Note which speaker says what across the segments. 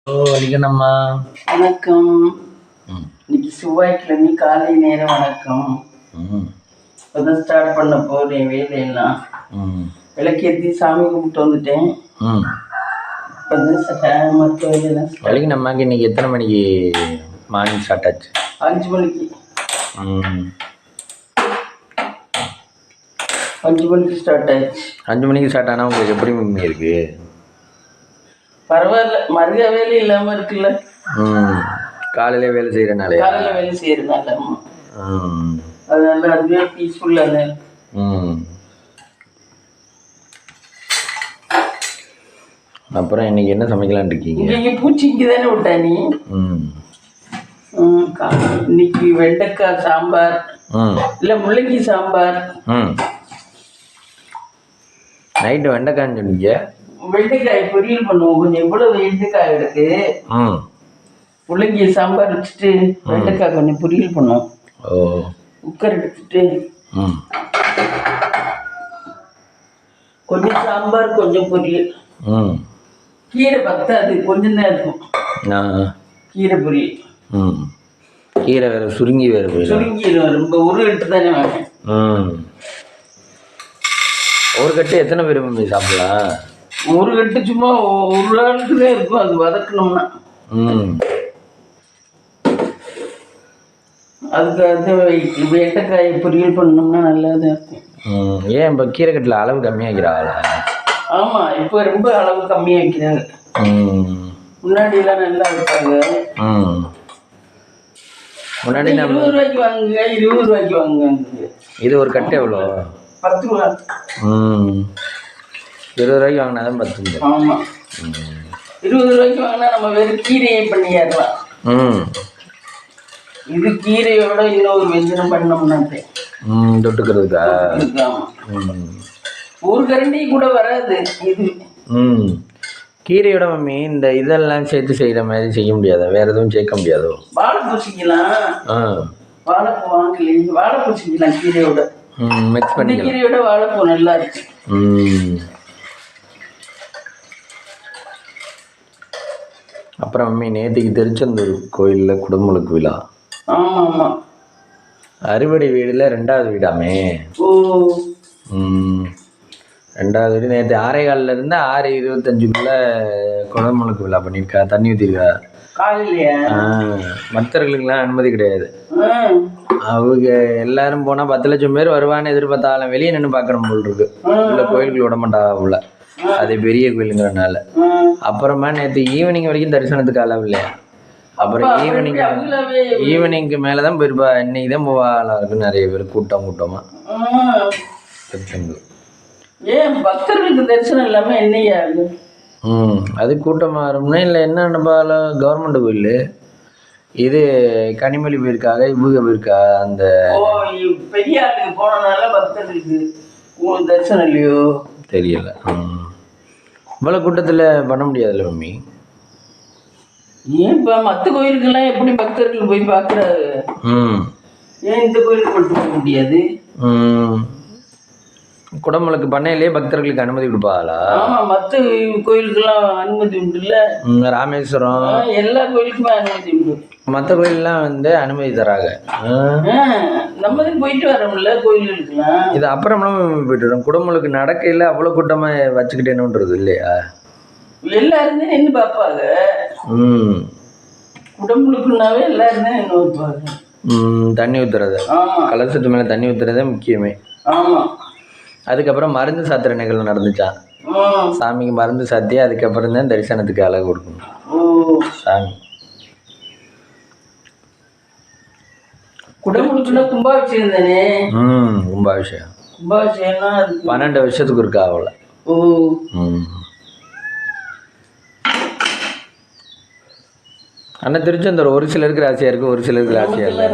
Speaker 1: வலிக்கணும்மா.
Speaker 2: வணக்கம். இன்னைக்கு செவ்வாய்க்கிழமை காலை நேரம். வணக்கம். இப்போதான் ஸ்டார்ட் பண்ண போறேன் வேலையெல்லாம். விளக்கேற்றி சாமி கும்பிட்டு வந்துட்டேன். இப்போதான் மற்ற வேலையெல்லாம்
Speaker 1: வலிக்கணும்மாக்கு இன்னைக்கு எத்தனை மணிக்கு மார்னிங் ஸ்டார்ட் ஆச்சு?
Speaker 2: 5 மணிக்கு. 5 மணிக்கு ஸ்டார்ட் ஆயிடுச்சு.
Speaker 1: 5 மணிக்கு ஸ்டார்ட் ஆனால் உங்களுக்கு எப்படி மம்மி இருக்கு?
Speaker 2: பரவாயில்ல, மறுக வேலை இல்லாம இருக்குல்ல.
Speaker 1: காலையில வேலை செய்யறனால
Speaker 2: அதனால அதுவே பீஸ்ஃபுல்லாக.
Speaker 1: அப்புறம் இன்னைக்கு என்ன சமைக்கலான்னு இருக்கீங்க?
Speaker 2: இன்னைக்கு பூச்சி இங்கே தானே விட்டா நீ. இன்னைக்கு வெண்டைக்காய் சாம்பார், இல்லை முள்ளங்கி சாம்பார்.
Speaker 1: நைட்டு வெண்டைக்காய்ன்னு சொன்னீங்க.
Speaker 2: வெண்டைக்காய் பொரியல் பண்ணுவோம். கொஞ்சம் எவ்வளவு வெண்டைக்காய் இருக்கு, முள்ளங்கி சாம்பார் வச்சுட்டு வெண்டைக்காய் கொஞ்சம் பொரியல் பண்ணுவோம். குக்கர் எடுத்துட்டு கொஞ்சம் சாம்பார் கொஞ்சம் பொரியல். கீரை பத்தாது, கொஞ்சம் தான் இருக்கும் கீரை பொரியல்.
Speaker 1: கீரை வேற சுருங்கி வேற
Speaker 2: சுருங்கிடும். ரொம்ப ஒரு கட்டு தானே வாங்க.
Speaker 1: ஒரு கட்டு எத்தனை பேர் மம்மி சாப்பிடலாம்?
Speaker 2: ஒரு கட்டு சும்மா ஒரு ஆளுக்கு தான் இருக்கும். அது வதக்கணும்னா அதுக்கு அது வெண்டைக்காய் பொரியல் பண்ணோம்னா நல்லா தான் இருக்கும்.
Speaker 1: ஏன் இப்போ கீரை கட்டில் அளவு கம்மியாகிறாள்?
Speaker 2: ஆமாம், இப்போ ரொம்ப அளவு கம்மியாக்கிறாங்க. முன்னாடியெல்லாம் நல்லா இருப்பாங்க.
Speaker 1: முன்னாடி
Speaker 2: 20 ரூபாய்க்கு வாங்குங்க, 20 ரூபாய்க்கு வாங்குங்க.
Speaker 1: இது ஒரு கட்டு எவ்வளோ?
Speaker 2: 10 ரூபா.
Speaker 1: 20 ரூபாய்க்கு வாங்கினா தான் 10.
Speaker 2: ஆமாம், 20 ரூபாய்க்கு வாங்கினா நம்ம வெறும் கீரையே பண்ணிடலாம். இது கீரையோட இன்னொரு வெஞ்சனம் பண்ணோம்னா
Speaker 1: தொட்டுக்கிறதுக்கா?
Speaker 2: ஒரு கரண்டி கூட வராது இது.
Speaker 1: கீரையோட மம்மி இந்த இதெல்லாம் சேர்த்து செய்கிற மாதிரி செய்ய முடியாதா? வேற எதுவும் சேர்க்க முடியாதோ?
Speaker 2: வாழைப்பூ செய்யலாம். வாழைப்பூ வாங்கல, வாழைப்பூ செஞ்சிக்கலாம் கீரையோட.
Speaker 1: மிக்ஸ் பண்ணி
Speaker 2: கீரையோட வாழைப்பூ நல்லா இருக்கு.
Speaker 1: அப்புறம் மம்மி நேற்றுக்கு திருச்செந்தூர் கோயிலில் குடமுழுக்கு விழா.
Speaker 2: ஆமாம் ஆமாம்.
Speaker 1: அறுபடை வீடில் 2வது வீடாமே. 2வது வீடு நேற்று 6:15 இருந்து 6:25 குடமுழுக்கு விழா பண்ணியிருக்கா. தண்ணி ஊற்றிருக்கா
Speaker 2: காலையிலையா?
Speaker 1: பக்தர்களுக்கெல்லாம் அனுமதி கிடையாது. அவங்க எல்லாரும் போனால் 10 லட்சம் பேர் வருவான்னு எதிர்பார்த்தாலும் வெளியே நின்று பார்க்கணும் போல் இருக்கு. உள்ள கோயிலுக்கு விட மாட்டா உள்ள, அது பெரிய கோயிலுங்கிறனால. அப்புறமா நேற்று ஈவினிங் வரைக்கும் தரிசனத்துக்கு அளவு இல்லையா. அப்புறம் ஈவினிங்க்கு மேலே தான் போயிருப்பா. இன்னைக்கு தான் போவாளா இருக்கு நிறைய பேர் கூட்டமாக.
Speaker 2: ஏன் பக்தர்களுக்கு தரிசனம் இல்லாமல் என்னையா?
Speaker 1: அது கூட்டமாக இருக்கும்னா இல்லை என்ன நினைப்பால. கவர்மெண்ட் கோயில் இது கனிமொழி போயிருக்காங்க, இவங்க போயிருக்கா. அந்த
Speaker 2: பெரிய ஆளுக்கு போனனால பக்தர்களுக்கு தரிசனம் இல்லையோ
Speaker 1: தெரியல. இவ்வளோ கூட்டத்தில் பண்ண முடியாதுல்ல மம்மி.
Speaker 2: ஏன் இப்போ மற்ற கோயிலுக்கெல்லாம் எப்படி பக்தர்கள் போய் பார்க்குறாரு, ஏன் இந்த கோயிலுக்கு மட்டும் போக முடியாது?
Speaker 1: குடமுழுக்கு பண்ணையிலேயே பக்தர்களுக்கு அனுமதி கொடுப்பாங்களா?
Speaker 2: ஆமாம், மற்ற கோயிலுக்கெல்லாம் அனுமதி உண்டு இல்லை.
Speaker 1: ராமேஸ்வரம்
Speaker 2: எல்லா கோயிலுக்குமே அனுமதி உண்டு.
Speaker 1: மற்ற கோயிலெலாம் வந்து அனுமதி தராங்க.
Speaker 2: நம்மதான் போயிட்டு வரோம்ல கோயிலுக்குலாம்.
Speaker 1: இது அப்புறம்லாம் போயிட்டு வரோம். குடமுழுக்கு நடக்கையில் அவ்வளோ கூட்டமாக வச்சுக்கிட்டேன்னுன்றது இல்லையா?
Speaker 2: எல்லாருமே நின்று பார்ப்பாங்க. குடமுழுக்குனாவே எல்லாருமே நின்று வைப்பாங்க.
Speaker 1: தண்ணி ஊற்றுறது, கலசத்து மேலே தண்ணி ஊற்றுறதே முக்கியமே.
Speaker 2: ஆமாம்.
Speaker 1: அதுக்கப்புறம் மருந்து சாத்திர நிகழ்வு நடந்துச்சான். சாமிக்கு மருந்து சாத்தி அதுக்கப்புறம் தான் தரிசனத்துக்கு அழகு கொடுக்கணும் சாமி.
Speaker 2: குடமுழுக்குனா கும்பாபிஷேகம் தானே?
Speaker 1: கும்பாபிஷேகம்.
Speaker 2: கும்பாபிஷேகம்னா
Speaker 1: 12 வருஷத்துக்கு இருக்கா அவளை. ஆனால் திருச்செந்தூர் ஒரு சிலருக்கு ராசியாக இருக்குது, ஒரு சிலருக்கு ராசியாக இல்லை.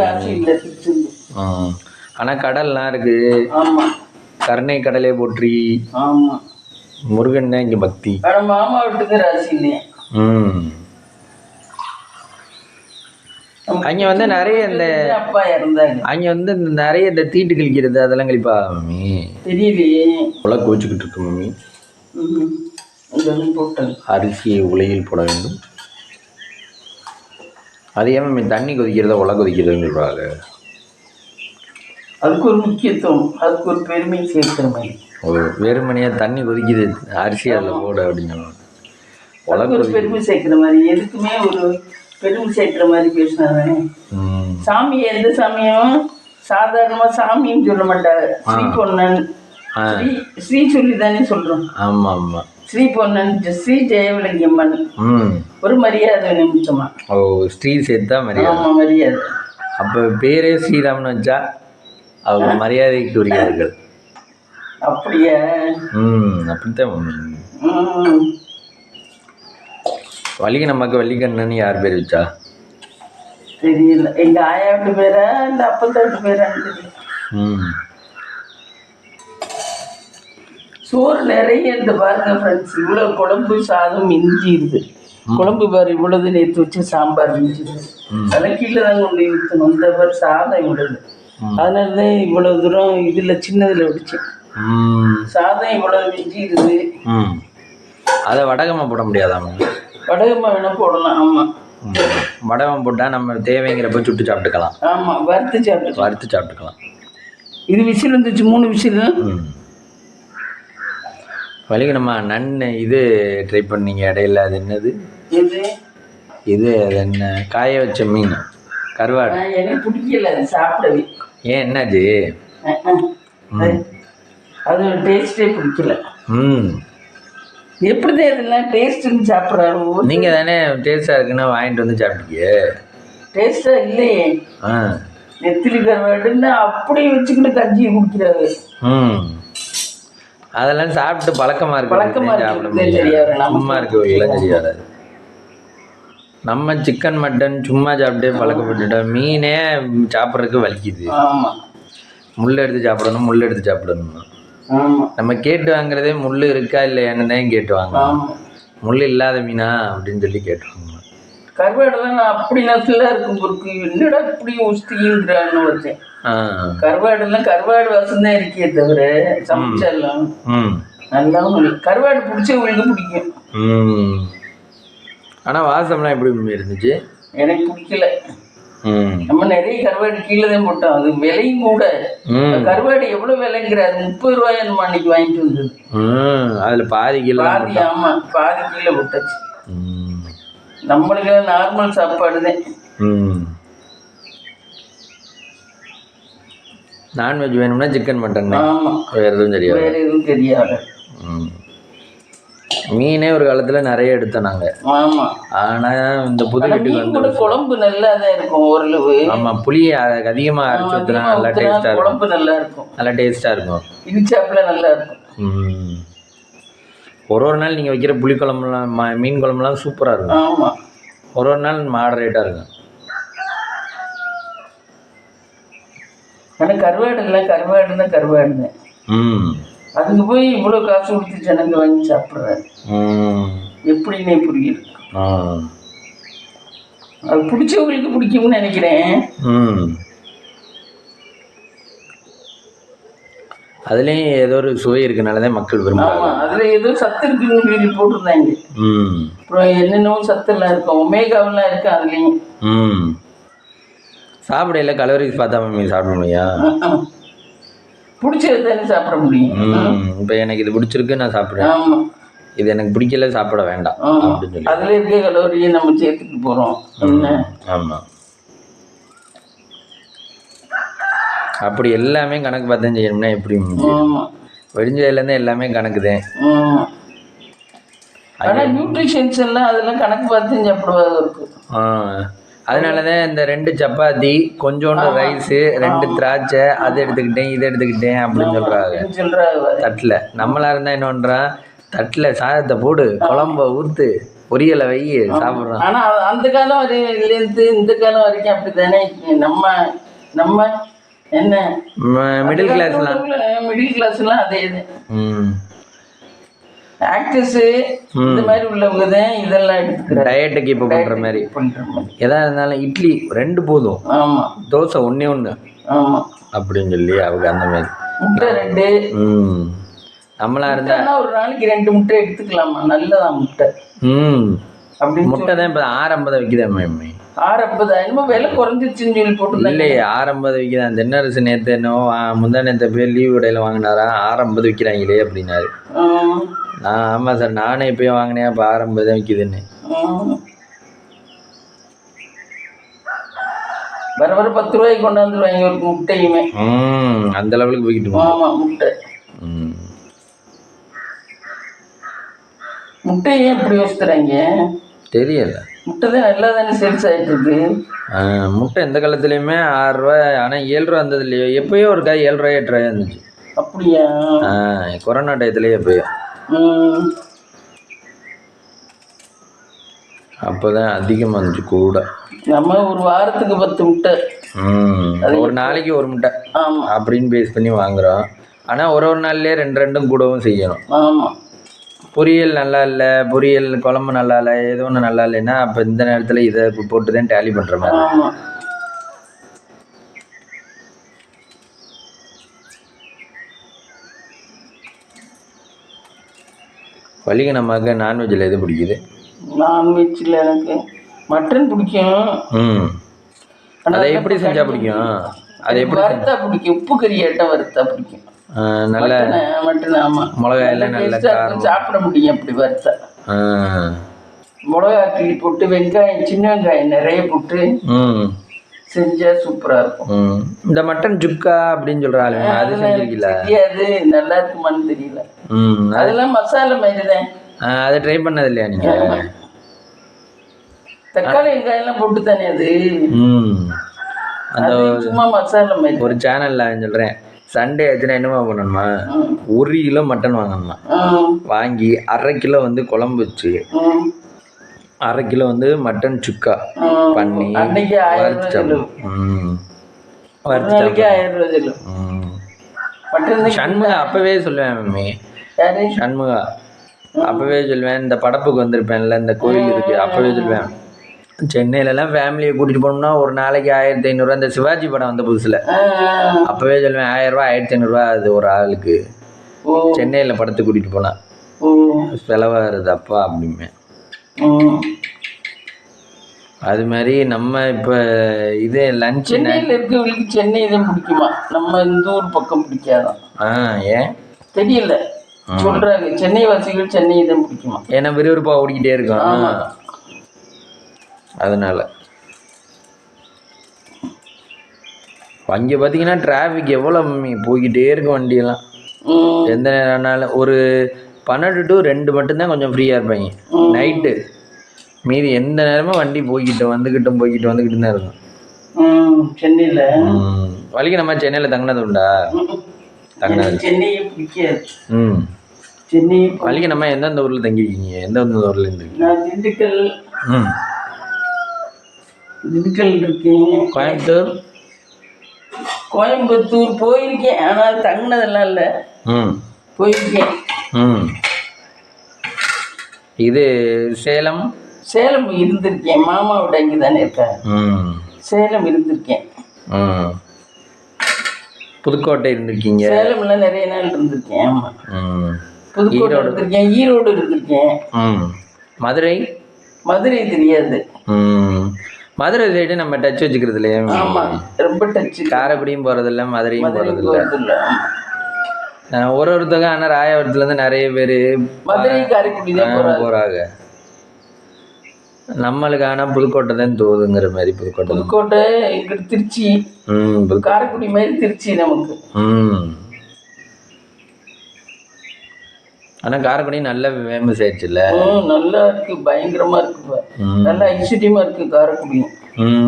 Speaker 1: ஆனால் கடல்லாம் இருக்கு. கருணை கடலே போற்றி. முருகன் தான் இங்கே பக்தி.
Speaker 2: மாமா வீட்டுக்கு ராசி இல்லையா?
Speaker 1: அங்கே வந்து நிறைய இந்த
Speaker 2: அப்பா இறந்தாங்க.
Speaker 1: அங்கே வந்து நிறைய இந்த தீட்டு கழிக்கிறது அதெல்லாம் கழிப்பா மம்மி?
Speaker 2: தெரியலையே.
Speaker 1: உலை கோச்சிக்கிட்டு இருக்கு மம்மி.
Speaker 2: போட்டேன்.
Speaker 1: அரிசியை உலையில் போட வேண்டும். அது ஏன் தண்ணி கொதிக்கிறத உல கொதிக்கிறதுன்னு சொல்கிறாங்க.
Speaker 2: அதுக்கு ஒரு முக்கியத்துவம், அதுக்கு ஒரு பெருமை சேர்க்கிற மாதிரி.
Speaker 1: வெறுமனையாக தண்ணி கொதிக்குது அரிசி அதில் போட அப்படின்னு சொல்லுவாங்க.
Speaker 2: உலக ஒரு பெருமை சேர்க்கிற மாதிரி, எதுக்குமே ஒரு பெருமை சேர்க்கிற மாதிரி பேசினாதானே. சாமியை எந்த சாமியும் சாதாரணமா சாமின்னு சொல்ல மாட்டாங்க. ஸ்ரீ பொன்னன் ஸ்ரீ சொல்லி தானே சொல்றோம்.
Speaker 1: ஆமா ஆமா,
Speaker 2: ஸ்ரீ பொன்னன் ஸ்ரீ ஜெயவிலங்கியம்மன் ஒரு மரியாதை நிமித்தமா.
Speaker 1: ஓ, ஸ்ரீ சேர்த்தா மரியாதை.
Speaker 2: ஆமா, மரியாதை.
Speaker 1: அப்ப பேரே ஸ்ரீராம்னு வச்சா அவங்க மரியாதைக்குரியவர்கள்.
Speaker 2: அப்படியா?
Speaker 1: அப்படித்தான். வள்ளிக்கு நமக்கு வள்ளிக்கண்ணன் யார் பேர் வச்சா
Speaker 2: தெரியல. எங்க ஆயா வீட்டு பேரா இல்ல அப்பத்தா வீட்டு பேரான்னு தெரியல. சோறு நிறைய இந்த பாருங்க ஃப்ரெண்ட்ஸ், இவ்வளவு குழம்பு சாதம் மிஞ்சிடுது. குழம்பு பாரு இவ்வளவு நேற்று வச்சு சாம்பார் மிஞ்சிடுது. அதெல்லாம் கீழே தான் கொண்டு ஊற்றணும். இந்த பாரு சாதம் இவ்வளவு, அதனாலதான் இவ்வளவு தூரம் இதுல சின்னதுல விடுச்சேன். சாதம் இவ்வளவு மிஞ்சிடுது.
Speaker 1: அதை வடகமா போட முடியாதாம?
Speaker 2: வடகமா வேணா போடலாம். ஆமா,
Speaker 1: வடகம் போட்டா நம்ம தேவைங்கிறப்ப சுட்டு சாப்பிட்டுக்கலாம்.
Speaker 2: ஆமா, வறுத்து
Speaker 1: சாப்பிட்டுக்கலாம்.
Speaker 2: இது விசில் வந்துச்சு, 3 விசில்.
Speaker 1: வலிக்கு நம்ம நன்னு இது ட்ரை பண்ணீங்க இடையில. அது என்னது இது அது என்ன காய வச்ச மீன் கருவாடு.
Speaker 2: எனக்கு பிடிக்கல, அது சாப்பிடவே.
Speaker 1: ஏன், என்னாச்சு?
Speaker 2: அது டேஸ்டே பிடிக்கல. எப்படிதான் இதெல்லாம் டேஸ்ட்டுன்னு சாப்பிட்றாரு?
Speaker 1: நீங்கள் தானே டேஸ்ட்டாக இருக்குன்னு வாங்கிட்டு வந்து சாப்பிட்டீங்க.
Speaker 2: டேஸ்ட்டாக இல்லையே. நெத்திலி கருவாடுன்னு அப்படி வச்சுக்கிட்டு கஞ்சி குடிக்கிறாரு.
Speaker 1: அதெல்லாம் சாப்பிட்டு பழக்கமாக இருக்கு. சும்மா இருக்கு தெரியாது. நம்ம சிக்கன் மட்டன் சும்மா சாப்பிட்டே பழக்கப்பட்டுட்டோம். மீனே சாப்பிட்றதுக்கு வலிக்குது. முள் எடுத்து சாப்பிடணும். நம்ம கேட்டு வாங்குறதே முள் இருக்கா இல்லையான்னு தான் கேட்டு வாங்கலாம். முள் இல்லாத மீனா அப்படின்னு சொல்லி கேட்டுவாங்க.
Speaker 2: கருவாடுலாம் நான் அப்படி நல்லா இருக்கும் பொருக்கு, என்னடா இப்படி உஸ்திங்கிறான்னு வச்சேன். கருவாடுலாம் கருவாடு வாசம் தான் இருக்கே தவிர சமைச்சாலாம் நல்லா கருவாடு பிடிச்சவங்களுக்கு பிடிக்கும்.
Speaker 1: ஆனால் வாசம்லாம் எப்படி இருந்துச்சு?
Speaker 2: எனக்கு பிடிக்கல. நம்ம நிறைய கருவாடு கீழே தான் போட்டோம். அது விலையும் கூட. கருவாடு எவ்வளவு விலைங்கிறாரு? 30 ரூபாய் நம்ம அன்னைக்கு வாங்கிட்டு வந்தது.
Speaker 1: அதுல பாதி கிலோ.
Speaker 2: ஆமா, பாதி கீழே போட்டாச்சு. நம்மளுக்கு நார்மல் சாப்பாடு தான்.
Speaker 1: நான்வெஜ் வேணும்னா சிக்கன் மட்டன்.
Speaker 2: ஆமா,
Speaker 1: வேற எதுவும்
Speaker 2: தெரியாது.
Speaker 1: மீனே ஒரு காலத்துல நிறைய எடுத்தோம் நாங்க.
Speaker 2: ஆமா,
Speaker 1: ஆனா இந்த புது வீட்டுக்கு வந்து
Speaker 2: குழம்பு நல்லா தான் இருக்கும் ஓரளவு.
Speaker 1: ஆமா, புளி அதிகமா அரைச்சு ஊத்தினா நல்லா டேஸ்டா இருக்கும்.
Speaker 2: குழம்பு நல்லா இருக்கும்,
Speaker 1: நல்லா டேஸ்டா இருக்கும்.
Speaker 2: இனிச்சாப்புல நல்லா இருக்கும்.
Speaker 1: ஒரு நாள் நீங்க வைக்கிற புளி குழம்புலாம் மீன் குழம்புலாம் சூப்பரா இருக்கும்.
Speaker 2: ஆமா,
Speaker 1: ஒரு நாள் மாடரேட்டா இருக்கும்.
Speaker 2: ஆனா கருவாடு. அதுக்கு போய் இவ்வளவு காசு கொடுத்து ஜனங்க வாங்கி சாப்பிடுறாரு. எப்படின்னே புரியுது. அது பிடிச்சவங்களுக்கு பிடிக்கும்னு நினைக்கிறேன்.
Speaker 1: அதுலயும் ஏதோ ஒரு சுவை இருக்கனாலதான் மக்கள் விரும்புறாங்க.
Speaker 2: அதுல ஏதோ சத்து இருக்குன்னு போட்டிருந்தாங்க. அப்புறம் என்னென்னவோ சத்து எல்லாம் இருக்கும், ஒமேகாவெல்லாம் இருக்கு அதுலயும்.
Speaker 1: சாப்பிடையில கலோரிஸ் பார்த்தா மீன் சாப்பிட முடியா?
Speaker 2: பிடிச்சது தானே சாப்பிட முடியும்.
Speaker 1: இப்போ எனக்கு இது பிடிச்சிருக்கு நான் சாப்பிட்றேன், இது எனக்கு பிடிக்கல சாப்பிட வேண்டாம் அப்படின்னு சொல்லி
Speaker 2: அதுல இருக்க கலோரியை நம்ம சேர்த்துட்டு போறோம்.
Speaker 1: ஆமா, அப்படி எல்லாமே கணக்கு பார்த்தேன் செய்யணும்னா எப்படி? வெடிஞ்சதுலேருந்து எல்லாமே கணக்கு தான்.
Speaker 2: ஆனால் நியூட்ரிஷன்ஸ் எல்லாம் அதெல்லாம் கணக்கு பார்த்து சாப்பிடுவாங்க இருக்கு.
Speaker 1: அதனாலதான் இந்த 2 சப்பாத்தி, கொஞ்சோண்டு ரைஸு, 2 திராட்சை, அதை எடுத்துக்கிட்டேன் இதை எடுத்துக்கிட்டேன் அப்படின்னு சொல்றாங்க தட்டில். நம்மளா இருந்தா என்ன பண்றான், தட்டில் சாதத்தை போடு, குழம்ப ஊத்து, பொரியலை வை, சாப்பிட்றோம்.
Speaker 2: ஆனா அந்த காலம் வரையிலேருந்து இந்த காலம் வரைக்கும் அப்படித்தானே. நம்ம என்ன
Speaker 1: மிடில்
Speaker 2: கிளாஸ்லாம் அதே இது. ஆக்டர்ஸ் இந்த மாதிரி உள்ளவங்க தான் இதெல்லாம் எடுத்துக்கிறாங்க.
Speaker 1: டயட்டை கீப் பண்ற மாதிரி. எதா இருந்தாலும் இட்லி 2 போதும்,
Speaker 2: ஆமா,
Speaker 1: தோசை 1
Speaker 2: ஆமா
Speaker 1: அப்படின்னு சொல்லி அவங்க அந்த மாதிரி.
Speaker 2: முட்டை 2.
Speaker 1: நம்மளா இருந்தா
Speaker 2: ஒரு நாளைக்கு 2 முட்டை எடுத்துக்கலாமா? நல்லதா முட்டை.
Speaker 1: அப்படி முட்டை தான் இப்போ 6.50 விற்கிதே.
Speaker 2: 6.50 என்னமோ விலை குறைஞ்சிருச்சுன்னு சொல்லி போட்டுருந்தாங்க.
Speaker 1: இல்லையே 6.50 விற்கிறான். தென்னரசு நேற்று என்னவோ முந்தா நேற்று போய் லீவ் இடையில வாங்கினாரா 6.50 விற்கிறாங்களே அப்படின்னாரு. நான் ஆமாம் சார் நானே இப்போயும் வாங்கினேன், அப்போ 6.50 தான் விற்கிதுன்னு.
Speaker 2: வர வர 10 ரூபாய்க்கு கொண்டு வந்துருவாங்க ஒரு முட்டையுமே.
Speaker 1: அந்த லெவலுக்கு போய்கிட்டு
Speaker 2: ஆமாம் முட்டை முட்டையே எப்படி யோசித்துறாங்க
Speaker 1: தெரியல.
Speaker 2: முட்டை தான் நல்லா தானே சேல்ஸ் ஆகிட்டு இருக்கு.
Speaker 1: முட்டை எந்த காலத்துலேயுமே 6 ரூபா, ஆனால் 7 ரூபா வந்தது இல்லையோ. எப்போயோ ஒரு காய் 7 ரூபாய் 8 ரூபாய் இருந்துச்சு.
Speaker 2: அப்படியா?
Speaker 1: கொரோனா டயத்துலேயே எப்போயோ. அப்போதான் அதிகமாக இருந்துச்சு கூட.
Speaker 2: நம்ம ஒரு வாரத்துக்கு 10 முட்டை,
Speaker 1: ஒரு நாளைக்கு ஒரு முட்டை அப்படின்னு பேஸ் பண்ணி வாங்குறோம். ஆனால் ஒரு நாள்லேயே 2 கூடவும் செய்யணும்.
Speaker 2: ஆமாம்.
Speaker 1: பொரியல் நல்லா இல்லை, பொரியல் குழம்பு நல்லா இல்லை, ஏதோ ஒன்று நல்லா இல்லைன்னா அப்போ இந்த நேரத்தில் இதை போட்டு தான் டேலி பண்ணுற மாதிரி. வலிக்கு நமக்கு நான்வெஜ்ஜில் எது பிடிக்குது?
Speaker 2: நான்வெஜ்ஜில் எனக்கு மட்டன் பிடிக்கும்.
Speaker 1: அதை எப்படி செஞ்சால் பிடிக்கும்? அதை எப்படி
Speaker 2: வறுத்தா பிடிக்கும். உப்பு கறியாட்டம் வறுத்தா பிடிக்கும்.
Speaker 1: நல்ல
Speaker 2: மட்டன். ஆமாம்,
Speaker 1: மிளகாய் எல்லாம் நல்லா
Speaker 2: சாப்பிட முடியும் அப்படி வறுத்தா. மிளகா கிள்ளி போட்டு வெங்காயம், சின்ன வெங்காயம் நிறைய போட்டு செஞ்சா சூப்பரா இருக்கும்.
Speaker 1: இந்த மட்டன் சுக்கா அப்படின்னு சொல்றாங்க, அது செஞ்சிருக்கீங்களா?
Speaker 2: தெரியாது, நல்லா இருக்குமான்னு தெரியல. அதெல்லாம் மசாலா மாதிரி தான்.
Speaker 1: அதை ட்ரை பண்ணது இல்லையா நீங்க?
Speaker 2: தக்காளி வெங்காயம் எல்லாம் போட்டு தானே அது.
Speaker 1: அந்த
Speaker 2: சும்மா மசாலா மாதிரி.
Speaker 1: ஒரு சேனல்ல சொல்றேன், சண்டே ஆச்சுன்னா என்னமா பண்ணணுமா, 1 கிலோ மட்டன் வாங்கணுமா, வாங்கி 1/2 கிலோ வந்து குழம்பு வச்சு 1/2 கிலோ வந்து மட்டன் சுக்கா பண்ணி சண்முகா அப்பவே சொல்லுவேன் மம்மி, சண்முகா அப்பவே சொல்லுவேன், இந்த படப்புக்கு வந்திருப்பேன்ல இந்த கோயில் இருக்கு, அப்பவே சொல்லுவேன் சென்னையிலலாம் ஃபேமிலியை கூட்டிகிட்டு போனோம்னா ஒரு நாளைக்கு 1500 இந்த சிவாஜி படம் வந்த புதுசில் அப்போவே சொல்லுவேன் 1000 ரூபா 1500 அது ஒரு ஆளுக்கு. சென்னையில் படத்துக்கு கூட்டிகிட்டு போனால் செலவாகிறது அப்பா அப்படிமே. அது மாதிரி நம்ம இப்போ இதே லஞ்ச்
Speaker 2: சென்னையில் இருக்கிறவங்களுக்கு சென்னை தான் பிடிக்குமா, நம்ம இந்த ஊர் பக்கம் பிடிக்காதான்?
Speaker 1: ஏன்
Speaker 2: தெரியல, சொல்கிறாங்க சென்னை வாசிகள் சென்னை தான் பிடிக்குமா.
Speaker 1: ஏன்னா விறுவிறுப்பாக ஓடிக்கிட்டே இருக்கும் அதனால. அங்கே பார்த்தீங்கன்னா டிராஃபிக் எவ்வளோ போய்கிட்டே இருக்கும் வண்டியெல்லாம். எந்த நேரம்னாலும் ஒரு 12 to 2 மட்டும்தான் கொஞ்சம் ஃப்ரீயாக இருப்பாங்க நைட்டு. மீதி எந்த நேரமும் வண்டி போய்கிட்டு வந்துக்கிட்டு தான் இருக்கும்
Speaker 2: சென்னையில்.
Speaker 1: வலிக்கு நம்ம சென்னையில் தங்கினது உண்டா? தங்கினது
Speaker 2: சென்னையே பிடிக்காது.
Speaker 1: சென்னை வலிக்கு நம்ம எந்தெந்த ஊரில் தங்கியிருக்கீங்க? எந்தெந்த ஊரில் இருந்துருக்கீங்க?
Speaker 2: நான் திண்டுக்கல். திண்டுக்கல் இருக்கேன். கோயம்புத்தூர் போயிருக்கேன், ஆனால் தங்கினதெல்லாம் இல்லை. போயிருக்கேன்.
Speaker 1: இது சேலம்
Speaker 2: இருந்திருக்கேன், மாமாவோட இங்கே தானே இருக்கேன். சேலம் இருந்திருக்கேன்.
Speaker 1: புதுக்கோட்டை இருந்திருக்கீங்க?
Speaker 2: சேலம்லாம் நிறைய நாள் இருந்திருக்கேன். ஆமாம், புதுக்கோட்டை இருந்திருக்கேன், ஈரோடு இருந்திருக்கேன். மதுரை தெரியாது.
Speaker 1: மதுரை சைடு நம்ம டச் வச்சுக்கிறது இல்லையா?
Speaker 2: ஆமாம், ரொம்ப டச்.
Speaker 1: காரைக்குடியும் போகிறதில்ல, மதுரையும் போகிறதில்ல. ஒருத்தங்க ஆனால் ராயபுரத்துலேருந்து நிறைய பேர்
Speaker 2: மதுரை காரைக்குடி தான்
Speaker 1: போகிறாங்க. நம்மளுக்கு ஆனால் புதுக்கோட்டை தான் தோதுங்கிற மாதிரி.
Speaker 2: புதுக்கோட்டை எங்கிட்ட திருச்சி. காரைக்குடி மாதிரி திருச்சி நமக்கு.
Speaker 1: ஆனால் காரைக்குடி நல்ல ஃபேமஸ் ஆயிடுச்சு இல்லை?
Speaker 2: நல்லா இருக்கு, பயங்கரமா இருக்கு, நல்லா ஐஸ்வர்யமா இருக்கு காரைக்குடி.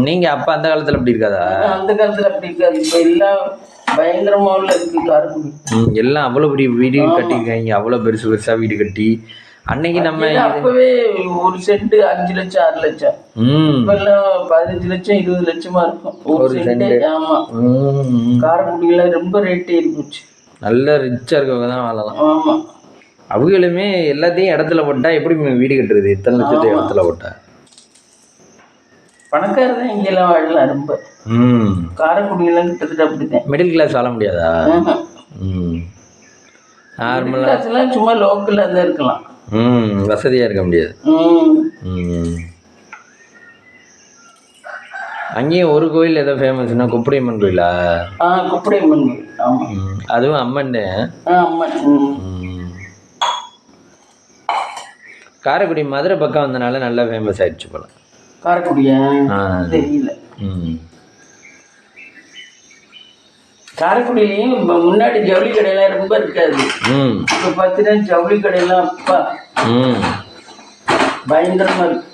Speaker 1: நீங்க அப்ப அந்த காலத்துல அப்படி இருக்காதா?
Speaker 2: அந்த காலத்துல அப்படி இருக்காது, இப்ப எல்லாம் பயங்கரமா இருக்கு காரைக்குடி. எல்லாம்
Speaker 1: அவ்வளவு பெரிய வீடு கட்டிருக்காங்க, அவ்வளவு பெருசு பெருசா வீடு கட்டி. அன்னைக்கு நம்ம
Speaker 2: அப்பவே ஒரு சென்ட் 5 லட்சம் 6 லட்சம், இப்பெல்லாம் 15 லட்சம் 20 லட்சமா இருக்கும் ஒரு சென்ட். ஆமா, காரைக்குடியில ரொம்ப ரேட் ஏறிப்போச்சு.
Speaker 1: நல்ல ரிச்சா இருக்கவங்க தான் வாழலாம்.
Speaker 2: ஆமா,
Speaker 1: அவங்களுமே எல்லாத்தையும் இடத்துல போட்டா எப்படி வீடு கட்டுறது? இத்தனை லட்சத்தை இடத்துல போட்டா
Speaker 2: பணக்காரர் தான் இங்கெல்லாம் வாழலாம். ரொம்ப காரைக்குடியெல்லாம் கிட்டத்தட்ட அப்படிதான்.
Speaker 1: மிடில் கிளாஸ் வாழ முடியாதா?
Speaker 2: நார்மலா சும்மா லோக்கல்ல தான் இருக்கலாம்,
Speaker 1: வசதியா இருக்க முடியாது. அங்கேயும் ஒரு கோயில் ஏதோ ஃபேமஸ்னா குப்படியம்மன் கோயிலா?
Speaker 2: குப்படையம்மன் கோயில். ஆமா.
Speaker 1: அதுவும் அம்மன்.
Speaker 2: அம்மன்.
Speaker 1: காரைக்குடி மதுரை பக்கம் வந்தனால நல்லா ஃபேமஸ் ஆயிடுச்சு போல.
Speaker 2: காரைக்குடியா? தெரியல. காரைக்குடியிலையும் முன்னாடி ஜவுளி கடையெல்லாம் ரொம்ப இருக்காது. இப்போ பார்த்தீங்கன்னா ஜவுளி கடையெல்லாம் அப்பா பயங்கரமா இருக்கு.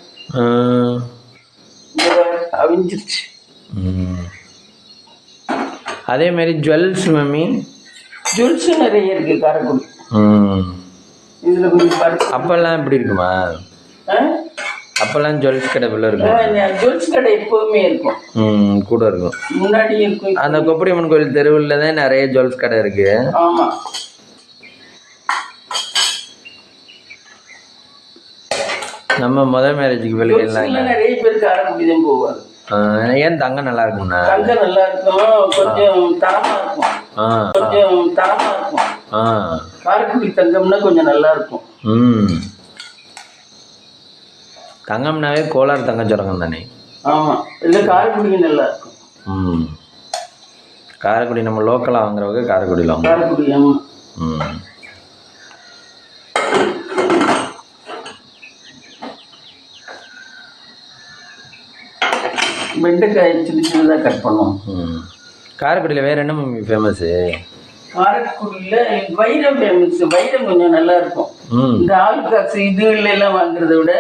Speaker 2: அவிஞ்சிருச்சு.
Speaker 1: அதே மாதிரி ஜுவல்ஸ் மம்மி,
Speaker 2: ஜுவல்ஸ் நிறைய இருக்கு காரைக்குடி. இதுல கொஞ்சம்
Speaker 1: அப்பெல்லாம் எப்படி இருக்குமா? அப்பெல்லாம் ஜுவல்ஸ் கடை இருக்கும்.
Speaker 2: ஜுவல்ஸ் கடை எப்பவுமே இருக்கும்.
Speaker 1: கூட இருக்கும்.
Speaker 2: முன்னாடி இருக்கும்.
Speaker 1: அந்த கொப்படியம்மன் கோயில் தெருவில் தான் நிறைய ஜுவல்ஸ் கடை இருக்கு.
Speaker 2: ஆமா.
Speaker 1: நம்ம முதல் மேரேஜுக்கு வெளியே
Speaker 2: நிறைய பேர் காரைக்குடி தான் போவாங்க.
Speaker 1: ஏன் தங்கம் நல்லா இருக்கும்னா?
Speaker 2: தங்கம் நல்லா இருக்கும், கொஞ்சம் தரமா இருக்கும். கொஞ்சம் தரமா இருக்கும். காரைக்குடி தங்கம்னா கொஞ்சம் நல்லா இருக்கும்.
Speaker 1: தங்கம்னாவே கோலார் தங்கம் சுரங்கம் தானே?
Speaker 2: ஆமா. இல்லை காரைக்குடி நல்லா இருக்கும்.
Speaker 1: காரைக்குடி நம்ம லோக்கலாக வாங்குறவங்க காரைக்குடியில் வாங்க.
Speaker 2: காரைக்குடி. ஆமா. வெண்டைக்காய் சின்ன சின்னதாக கட் பண்ணுவோம்.
Speaker 1: காரைக்குடியில் வேறு என்ன மம்மி ஃபேமஸ்ஸு?
Speaker 2: காரைக்குடியில் வைரம் ஃபேமஸ். வைரம் கொஞ்சம் நல்லா இருக்கும். இந்த ஆள் காசு இதுலாம் வாங்குறத விட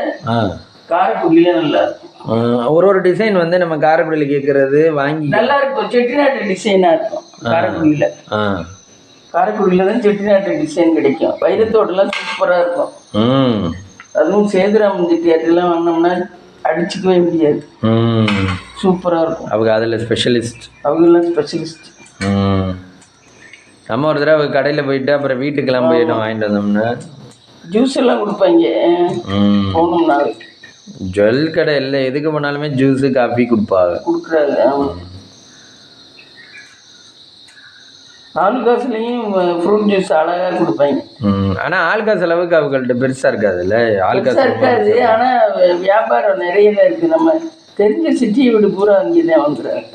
Speaker 2: காரைக்குடியில நல்லா இருக்கும்.
Speaker 1: ஒரு டிசைன் வந்து நம்ம காரைக்குடியில் கேட்கறது வாங்கி
Speaker 2: நல்லா இருக்கும். செட்டிநாட்டு டிசைனாக இருக்கும் காரைக்குடியில். காரைக்குடியில் தான் செட்டிநாட்டு டிசைன் கிடைக்கும். வைரத்தோடலாம் சூப்பராக இருக்கும். அதுவும் சேதுராமன் செட்டியாட்டெல்லாம் வாங்கினோம்னா அடிச்சுக்கவே முடியாது. சூப்பராக இருக்கும்.
Speaker 1: அவங்க அதில் ஸ்பெஷலிஸ்ட்.
Speaker 2: அவங்கெல்லாம் ஸ்பெஷலிஸ்ட்.
Speaker 1: நம்ம ஒரு தடவை கடையில் போயிட்டு அப்புறம் வீட்டுக்கெல்லாம் போயிட்டு வாங்கிட்டு வந்தோம்னா
Speaker 2: ஜூஸ் எல்லாம் கொடுப்பாங்க. போனோம்னாவே
Speaker 1: ஜுவல் கடை இல்லை, எதுக்கு போனாலுமே ஜூஸு காஃபி கொடுப்பாங்க.
Speaker 2: கொடுக்குறாங்க. ஆளுக்காசுலையும் ஃப்ரூட் ஜூஸ் அழகாக கொடுப்பாங்க.
Speaker 1: ஆனால் ஆளுக்காசு அளவுக்கு அவங்கள்ட்ட பெருசாக இருக்காதுல்ல. ஆளுக்காசு
Speaker 2: இருக்காது. ஆனால் வியாபாரம் நிறைய தான் இருக்குது. நம்ம தெரிஞ்ச சிட்டியை விட்டு பூரா அங்கே தான் வந்துடுறாங்க.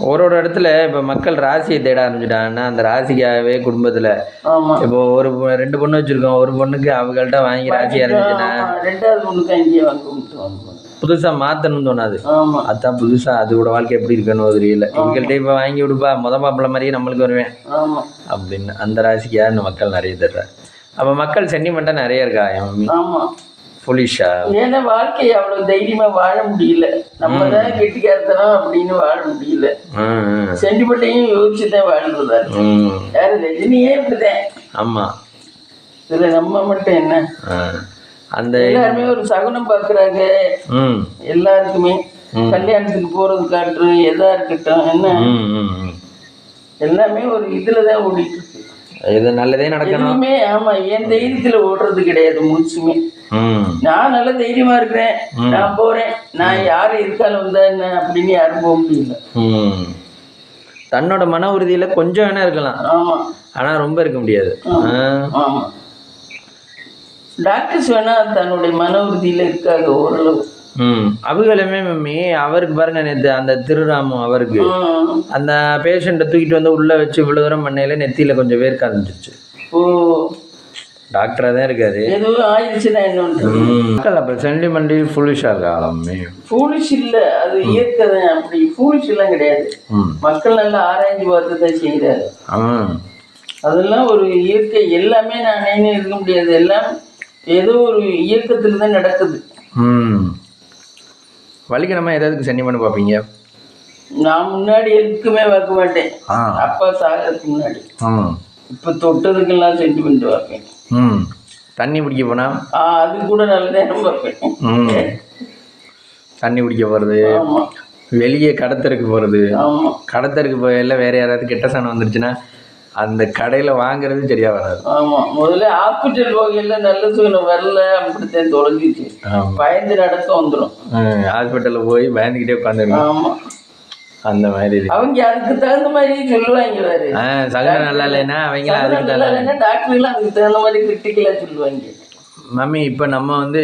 Speaker 1: ஒரு இடத்துல இப்போ மக்கள் ராசியை தேட ஆரம்பிச்சிட்டாங்கன்னா அந்த ராசிக்காகவே குடும்பத்தில் இப்போ ஒரு 2 பொண்ணு வச்சுருக்கோம், ஒரு பொண்ணுக்கு அவங்கள்ட்ட வாங்கி ராசி ஆரம்பிச்சுன்னா
Speaker 2: 2வது பொண்ணுக்கு அங்கேயே வாங்க
Speaker 1: புதுசாக மாற்றணும்னு தோணாது. அதான் புதுசாக அதோட வாழ்க்கை எப்படி இருக்குன்னு தெரியல. இவங்கள்ட்ட இப்போ வாங்கி விடுப்பா மாப்பிள்ளை மாதிரியே நம்மளுக்கு வருவேன் அப்படின்னு அந்த ராசிக்காக இந்த மக்கள் நிறைய தர்றாரு. அப்போ மக்கள் சென்டிமெண்ட்டாக நிறைய இருக்கா மம்மி? புலிஷா?
Speaker 2: ஏன்னா வாழ்க்கையை அவ்வளவு தைரியமா வாழ முடியல. நம்ம தான் கெட்டிக்காரத்தனம் அப்படின்னு வாழ முடியல. சென்டிமெண்ட்டையும் யோசிச்சுதான் வாழ்றதா. யாரு ரஜினியே இப்படிதான்.
Speaker 1: ஆமா.
Speaker 2: இதுல நம்ம மட்டும் என்ன,
Speaker 1: அந்த
Speaker 2: எல்லாருமே ஒரு சகுனம் பாக்குறாங்க. எல்லாருக்குமே கல்யாணத்துக்கு போறது காட்டு எதா இருக்கட்டும் என்ன எல்லாமே ஒரு இதுலதான் ஓடிட்டு இருக்கு.
Speaker 1: இது நல்லதே நடக்கணும்.
Speaker 2: ஆமா. என் தைரியத்துல ஓடுறது கிடையாது முழுசுமே. நான் நல்ல தைரியமா இருக்கிறேன், நான் போறேன், நான் யாரு இருக்காலும் வந்தா என்ன அப்படின்னு யாரும் போக முடியல.
Speaker 1: தன்னோட மன உறுதியில கொஞ்சம் வேணா இருக்கலாம்.
Speaker 2: ஆமா.
Speaker 1: ஆனா ரொம்ப இருக்க முடியாது.
Speaker 2: ஆமா. டாக்டர்ஸ் வேணா தன்னுடைய மன உறுதியில இருக்காங்க ஓரளவு.
Speaker 1: அவங்களுமே மம்மி அவருக்கு பாருங்க, நேற்று அந்த திருராமம் அவருக்கு அந்த பேஷண்ட்டை தூக்கிட்டு வந்து உள்ள வச்சு இவ்வளவு தூரம் பண்ணையில நெத்தியில கொஞ்சம் வேர்க்க ஆரம்பிச்சிருச்சு. டாக்டரா தான் இருக்காரு.
Speaker 2: எதுவும் ஆயிடுச்சுன்னா என்ன?
Speaker 1: அப்ப சென்டிமெண்ட் ஃபுலிஷா இருக்காமே.
Speaker 2: ஃபூலிஷ் இல்ல, அது இயற்கை தான். அப்படி ஃபூலிஷ் எல்லாம் கிடையாது. மக்கள் நல்லா ஆராய்ச்சி பார்த்து தான் செய்யறாரு. அதெல்லாம் ஒரு இயற்கை. எல்லாமே நான் இருக்க முடியாது. எல்லாம் ஏதோ ஒரு இயக்கத்துல தான் நடக்குது.
Speaker 1: வலிக்கணுமா ஏதாவது சென்டிமெண்ட் பார்ப்பீங்க?
Speaker 2: நான் முன்னாடி எதுக்குமே பார்க்க மாட்டேன். அப்பா சாகிறதுக்கு முன்னாடி. இப்ப தொட்டதுக்கெல்லாம் சென்டிமெண்ட் பார்ப்பேன்.
Speaker 1: தண்ணி பிடிக்க போனா
Speaker 2: அது கூட நல்ல நேரம் பார்ப்பேன்.
Speaker 1: தண்ணி பிடிக்க போறது, வெளியே கடத்தருக்கு போறது. கடத்தருக்கு போயல வேற யாராவது கெட்ட சாணம் வந்துருச்சுன்னா அந்த கடையில வாங்குறது சரியா வராது.
Speaker 2: ஆமா. முதல்ல ஹாஸ்பிட்டல் போகையில நல்ல சூழ்நிலை வரல அப்படித்தான் தொலைஞ்சிச்சு. பயந்து நடக்க வந்துடும்.
Speaker 1: ஹாஸ்பிட்டல்ல போய் பயந்துகிட்டே உட்காந்துருங்க.
Speaker 2: ஆமா.
Speaker 1: அந்த மாதிரி
Speaker 2: அவங்க அதுக்கு தகுந்த மாதிரி சொல்லுவாங்க. வேறு
Speaker 1: சகல நல்லா இல்லைன்னா அவங்க அதுக்கு
Speaker 2: டாக்டர்லாம் அதுக்கு தகுந்த மாதிரி கிரிட்டிக்கலா சொல்லுவாங்க.
Speaker 1: மம்மி இப்போ நம்ம வந்து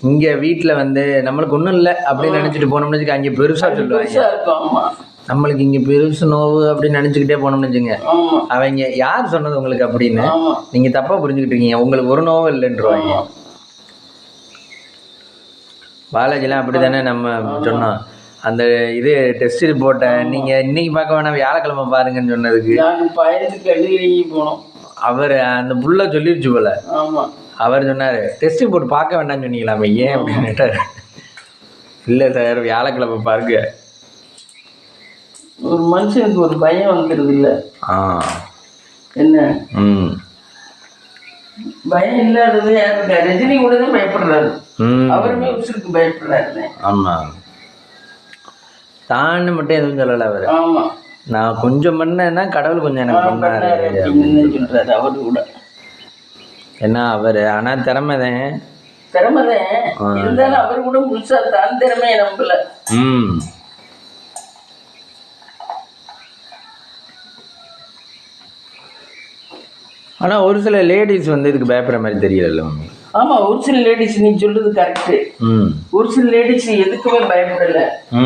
Speaker 1: இங்க வீட்டுல வந்து நம்மளுக்கு ஒண்ணும் இல்லை அப்படின்னு நினைச்சிட்டு போனோம்னு வச்சுக்க, அங்கே பெருசா சொல்லுவாங்க.
Speaker 2: பெருசா இருக்கும். ஆமா
Speaker 1: நம்மளுக்கு இங்க பெருசு நோவு அப்படின்னு நினைச்சுக்கிட்டே போனோம்னு வச்சுங்க,
Speaker 2: ஆமா
Speaker 1: அவங்க யார் சொன்னது உங்களுக்கு அப்படின்னு
Speaker 2: ஆமா
Speaker 1: நீங்க தப்பா புரிஞ்சுக்கிட்டு இருக்கீங்க, உங்களுக்கு ஒரு நோவும் இல்லைன்றவாங்க.
Speaker 2: ஆமா.
Speaker 1: பாலாஜிலாம் அப்படித்தானே நம்ம சொன்னோம். அந்த இது டெஸ்ட் ரிப்போர்ட்டை நீங்க இன்னைக்கு பார்க்க வேணாம், வியாழக்கிழமை பாருங்கன்னு சொன்னதுக்கு
Speaker 2: நாங்க பயந்துக்கு எழுதி போனோம்.
Speaker 1: அவர் அந்த புள்ள சொல்லிருச்சு போல.
Speaker 2: ஆமா
Speaker 1: அவர் சொன்னாரு டெஸ்ட் ரிப்போர்ட் பார்க்க வேண்டாம்னு சொன்னீங்களாமே, ஏன் அப்படின்னு கேட்டாரு. இல்லை சார் வியாழக்கிழமை பாருங்க.
Speaker 2: ஒரு மனுஷனுக்கு ஒரு பயம் வந்துடுது இல்ல.
Speaker 1: ஆ
Speaker 2: என்ன
Speaker 1: ம்
Speaker 2: பயம் இல்லாதது யாருக்கு? ரஜினி கூட தான் பயப்படுறாரு.
Speaker 1: ம்
Speaker 2: அவருமே உசுருக்கு பயப்படுறாரு.
Speaker 1: ஆமா, தான்னு மட்டும் எதுவும் சொல்லலை அவர்.
Speaker 2: ஆமா
Speaker 1: நான் கொஞ்சம் பண்ணேன்னா கடவுள் கொஞ்சம் எனக்கு பண்ணாரு
Speaker 2: அப்படின்னு சொல்றாரு அவரு கூட.
Speaker 1: ஏன்னா அவர் ஆனால் திறமைதான்
Speaker 2: இருந்தாலும் அவரு கூட முழுசா தான் திறமையை நம்பல.
Speaker 1: ம் ஆனா ஒரு சில லேடிஸ் வந்து இதுக்கு பயப்படுற மாதிரி தெரியல மம்மி.
Speaker 2: ஆமா ஒரு சில லேடிஸ் நீ சொல்றது கரெக்ட்.
Speaker 1: ம்
Speaker 2: ஒரு சில லேடிஸ் எதுக்குமே பயப்படல.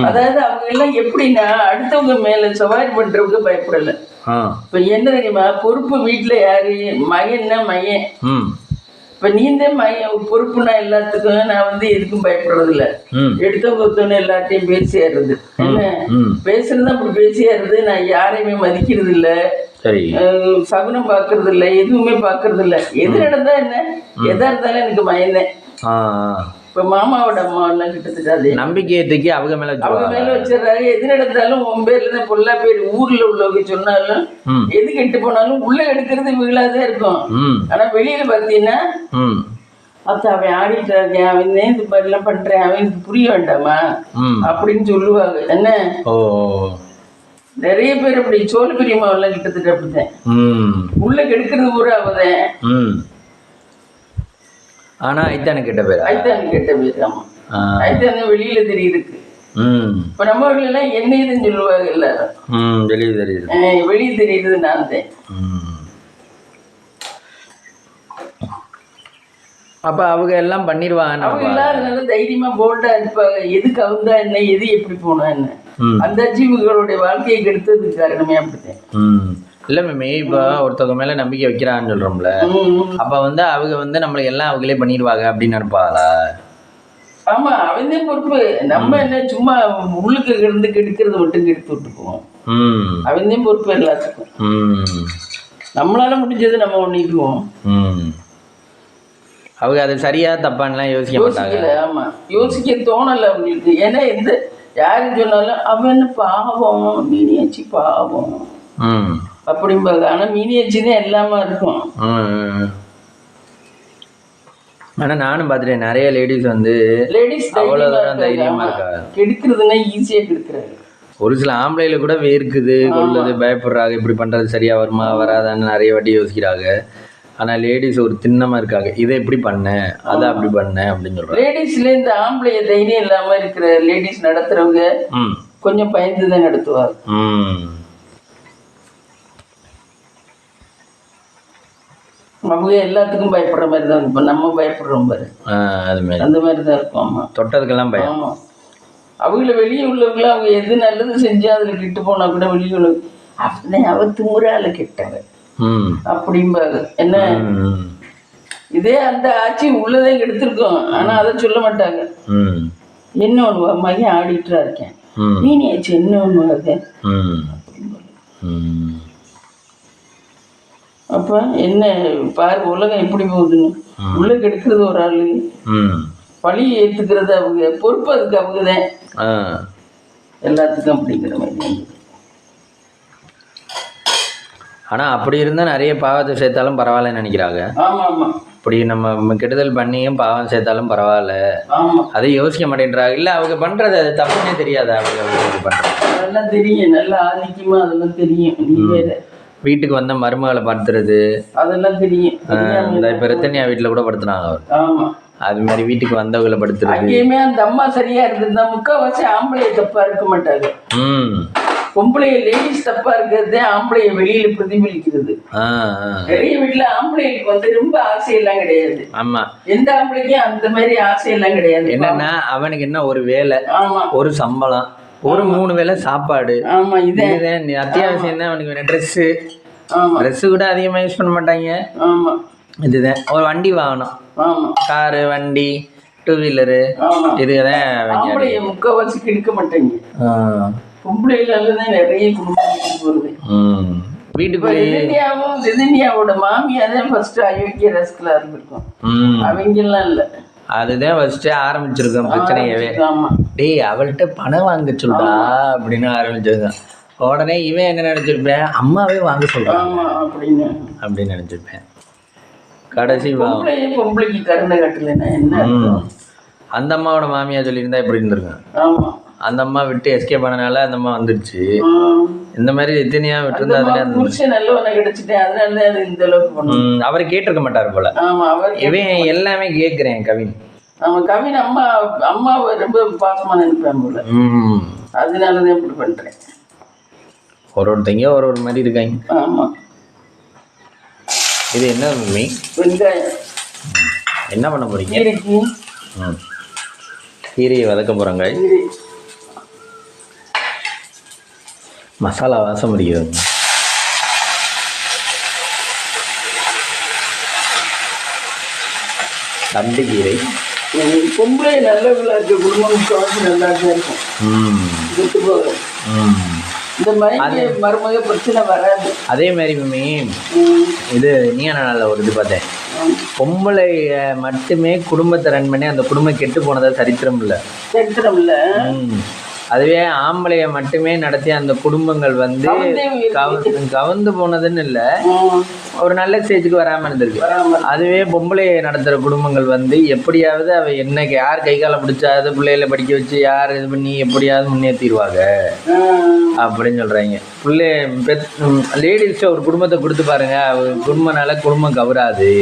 Speaker 2: அதாவது அவங்க எல்லாம் எப்படின்னா அடுத்தவங்க மேல சவாரி பண்றவங்க பயப்படல. இப்ப என்ன தெரியுமா, பொறுப்பு வீட்டுல யாரு? மகன்னா மகன். இப்ப நீந்தே பொறுப்புனா எல்லாத்துக்கும் நான் வந்து எதுக்கும் பயப்படுறது இல்ல. எடுத்தவங்க எல்லாத்தையும் பேசிடுறது. என்ன பேசுறதுதான் அப்படி பேசிடுறது. நான் யாரையுமே மதிக்கிறது இல்ல, சகுனம் பாக்குறது இல்ல, எதுவுமே பாக்குறது இல்ல. எது நடந்தா என்ன, எதா இருந்தாலும் எனக்கு மயந்தேன். இப்ப மாமாவோட அம்மா எல்லாம் கிட்டத்தட்ட அதே
Speaker 1: நம்பிக்கையை தூக்கி அவங்க மேல
Speaker 2: வச்சிடறாங்க. எது நடந்தாலும் உன் பேர்ல தான் பொல்லா பேர் ஊர்ல உள்ளவங்க சொன்னாலும் எது கெட்டு போனாலும் உள்ள எடுக்கிறது இவங்களாதான் இருக்கும். ஆனா வெளியில பாத்தீங்கன்னா அத்த அவன் ஆடிட்டு இருக்கேன், அவன் இது மாதிரி எல்லாம் பண்றேன், அவனுக்கு புரிய வேண்டாமா அப்படின்னு சொல்லுவாங்க. என்ன நிறைய பேர் அப்படி சோழ பெரியம்மாவெல்லாம் கிட்டத்தட்ட அப்படித்தான் உள்ள கெடுக்கிறது பூரா அவதான்.
Speaker 1: ஆனா ஐத்தானு கெட்ட பேர்.
Speaker 2: ஆமா ஐத்தானு வெளியில தெரியுது. இப்ப நம்ம எல்லாம் என்ன இதுன்னு சொல்லுவாங்க எல்லாரும். வெளியே தெரியுது நான் தான்.
Speaker 1: அப்ப அவங்க எல்லாம் பண்ணிடுவாங்க.
Speaker 2: அவங்க எல்லாரும் நல்லா தைரியமா போல்டா இருப்பாங்க. எதுக்கு அவங்க என்ன, எது எப்படி போனா என்ன, அந்த ஜீவுகளுடைய வாழ்க்கையை கெடுத்ததுக்கு காரணமே அப்படித்தான்.
Speaker 1: இல்லை மேமே, இப்போ ஒருத்தவங்க மேலே நம்பிக்கை வைக்கிறான்னு சொல்கிறோம்ல, அப்போ வந்து அவங்க வந்து நம்மளுக்கு எல்லாம் அவங்களே பண்ணிடுவாங்க அப்படின்னு நினைப்பாங்களா?
Speaker 2: ஆமா அவனே பொறுப்பு. நம்ம என்ன சும்மா உள்ளுக்கு இருந்து கெடுக்கிறது மட்டும் கெடுத்து விட்டுக்குவோம். அவனே பொறுப்பு எல்லாத்துக்கும். நம்மளால முடிஞ்சது நம்ம பண்ணிக்குவோம்.
Speaker 1: அவங்க அதை சரியா தப்பான்லாம் யோசிக்க மாட்டாங்க.
Speaker 2: ஆமா யோசிக்க தோணல அவங்களுக்கு. ஏன்னா எந்த யாரு சொன்னாலும் அவன் பாவம், மீனியாச்சி பாவம் அப்படிம்பாங்க. ஆனா மீனியாச்சின்னு எல்லாமே இருக்கும்.
Speaker 1: ஆனா நானும் பார்த்துட்டேன் நிறைய லேடிஸ் வந்து அவ்வளவுதான் தைரியமா இருக்காங்க.
Speaker 2: கெடுக்கிறதுனா ஈஸியா கெடுக்கிறாங்க.
Speaker 1: ஒரு சில ஆம்பளைல கூட வேர்க்குது, கொள்ளுது, பயப்படுறாங்க. இப்படி பண்றது சரியா வருமா வராதான்னு நிறைய வாட்டி யோசிக்கிறாங்க. ஆனா லேடிஸ் ஒரு திண்ணமா இருக்காங்க, இதை எப்படி பண்ண, அதை அப்படி பண்ண அப்படின்னு சொல்றாங்க.
Speaker 2: லேடிஸ்ல இந்த ஆம்பளைய தைரியம் இல்லாம இருக்கிற லேடிஸ் நடத்துறவங்க கொஞ்சம் பயந்துதான் நடத்துவாங்க. அவங்க எல்லாத்துக்கும் பயப்படுற மாதிரி தான் இருக்கும். நம்ம பயப்படுறோம் பாரு, அந்த மாதிரி தான் இருக்கும். ஆமா
Speaker 1: தொட்டதுக்கெல்லாம் பயம்.
Speaker 2: ஆமா அவங்கள வெளியே உள்ளவங்கள அவங்க எது நல்லது செஞ்சா அதுல கிட்டு போனா கூட வெளியே உள்ள அப்படின்னா அவ துமுறால கிட்டவ அப்படிம்பாங்க. என்ன இதே அந்த ஆட்சி உள்ளதே எடுத்திருக்கோம். ஆனா அதை சொல்ல மாட்டாங்க. என்ன ஒண்ணு மகன் ஆடிட்டுரா இருக்கேன், மீனி ஆச்சு என்ன ஒண்ணு அது. அப்ப என்ன பாரு உலகம் எப்படி போகுதுன்னு. உள்ள கெடுக்கிறது ஒரு ஆளு, பழி ஏத்துக்கிறது அவங்க, பொறுப்பு அதுக்கு அவங்கதான் எல்லாத்துக்கும் அப்படிங்கிற மாதிரி.
Speaker 1: ஆனா அப்படி இருந்தா நிறைய பாவத்தை சேர்த்தாலும் பரவாயில்லன்னு நினைக்கிறாங்க.
Speaker 2: ஆமா ஆமா
Speaker 1: இப்படி நம்ம கெடுதல் பண்ணியும் பாவம் சேர்த்தாலும் பரவாயில்ல, அதை யோசிக்க மாட்டேன்றாங்க. இல்ல அவங்க பண்றது அது தப்புன்னே தெரியாது. அவங்க பண்றது
Speaker 2: அதெல்லாம் தெரியும், நல்லா ஆதிக்கமா அதெல்லாம் தெரியும்.
Speaker 1: வீட்டுக்கு வந்த மருமகளை படுத்துறது
Speaker 2: அதெல்லாம் தெரியும்.
Speaker 1: இந்த இப்ப ரத்தனியா வீட்டுல கூட படுத்துனாங்க அவர்.
Speaker 2: ஆமா
Speaker 1: அது மாதிரி வீட்டுக்கு வந்தவங்களை படுத்துறது.
Speaker 2: அங்கேயுமே அந்த அம்மா சரியா இருந்திருந்தா முக்கால்வாசி ஆம்பளை தப்பா இருக்க மாட்டாங்க. பொம்பளைய லேடிஸ் தப்பா இருக்கிறதே ஆம்பளைய வெளியில பிரதிபலிக்கிறது. நிறைய வீட்டுல ஆம்பளைக்கு வந்து ரொம்ப ஆசையெல்லாம் கிடையாது.
Speaker 1: ஆமா,
Speaker 2: எந்த ஆம்பளைக்கும் அந்த மாதிரி ஆசையெல்லாம் கிடையாது.
Speaker 1: என்னன்னா அவனுக்கு என்ன ஒரு வேலை,
Speaker 2: ஆமா,
Speaker 1: ஒரு சம்பளம், ஒரு 3 வேளை சாப்பாடு.
Speaker 2: ஆமா,
Speaker 1: இதுதான் அத்தியாவசியம் தான் அவனுக்கு வேணும். ட்ரெஸ் கூட அதிகமா யூஸ் பண்ண மாட்டாங்க.
Speaker 2: ஆமா,
Speaker 1: இதுதான் ஒரு வண்டி வாங்கணும்.
Speaker 2: ஆமா,
Speaker 1: காரு, வண்டி, 2 வீலரு, இதுதான்
Speaker 2: ஆம்பளைய முக்கால்வாசி கெடுக்க மாட்டாங்க. பொம்பளைதான் நிறைய குடும்பம் போகுது. வீட்டுக்குள்ளாவோட மாமியாதான் ஃபர்ஸ்ட் அயோக்கிய ரஸ்கலா இருந்திருக்கும். அவங்க எல்லாம் இல்ல,
Speaker 1: அதுதான் ஃபர்ஸ்ட் ஆரம்பிச்சிருக்கோம் பிரச்சனையவே. டேய் அவள்கிட்ட பணம் வாங்க சொல்றா அப்படின்னு ஆரம்பிச்சிருக்கான். உடனே இவன் என்ன நினைச்சிருப்பேன், அம்மாவே வாங்க சொல்றான் அப்படின்னு நினைச்சிருப்பேன். கடைசி
Speaker 2: பொம்பளைக்கு கருணை கட்டலைன்னா என்ன?
Speaker 1: அந்த அம்மாவோட மாமியா சொல்லியிருந்தா இப்படி இருந்திருக்கான். அந்த அம்மா விட்டு எஸ்கேப் பண்ணனால அந்த அம்மா வந்துடுச்சு. இந்த மாதிரி எத்தனையா விட்டுருந்தா அவரை கேட்டிருக்க மாட்டாரு போல. இவன் எல்லாமே கேட்கிறேன் கவின்.
Speaker 2: கவின் அம்மாவை ரொம்ப பாசமா நினைப்பேன் போல. அதனாலதான் இப்படி பண்றேன்.
Speaker 1: ஒருத்தங்க ஒரு மாதிரி இருக்காங்க.
Speaker 2: ஆமா,
Speaker 1: இது என்ன மம்மி?
Speaker 2: வெங்காயம்.
Speaker 1: என்ன பண்ண போறீங்க? கீரையை வதக்க போறாங்க. மசாலா வாசம் அடிக்கிறது. தண்டு கீரை.
Speaker 2: பொம்பளை நல்ல இருக்க குடும்பம் நல்லா இருக்கும். இந்த மாதிரி மருமக பிரச்சனை வராது.
Speaker 1: அதே மாதிரி மம்மி இது நீ நல்ல ஒரு இது பார்த்தேன். பொம்பளைய மட்டுமே குடும்பத்தை ரன் பண்ணி அந்த குடும்பம் கெட்டு போனதா சரித்திரம் இல்லை. அதுவே ஆம்பளைய மட்டுமே நடத்தி அந்த குடும்பங்கள் வந்து கவர்ந்து போனதுன்னு இல்லை, ஒரு நல்ல ஸ்டேஜுக்கு வராமல் இருந்திருக்கு. அதுவே பொம்பளைய நடத்துகிற குடும்பங்கள் வந்து எப்படியாவது அவ என்ன யார் கை காலை பிடிச்சாது பிள்ளைகளை படிக்க வச்சு யார் இது பண்ணி எப்படியாவது முன்னேற்றிடுவாங்க அப்படின்னு சொல்கிறாங்க. லேடிஸ்ட்டு ஒரு குடும்பத்தை கொடுத்து பாருங்க, அவங்க குடும்பனால குடும்பம் கவராது.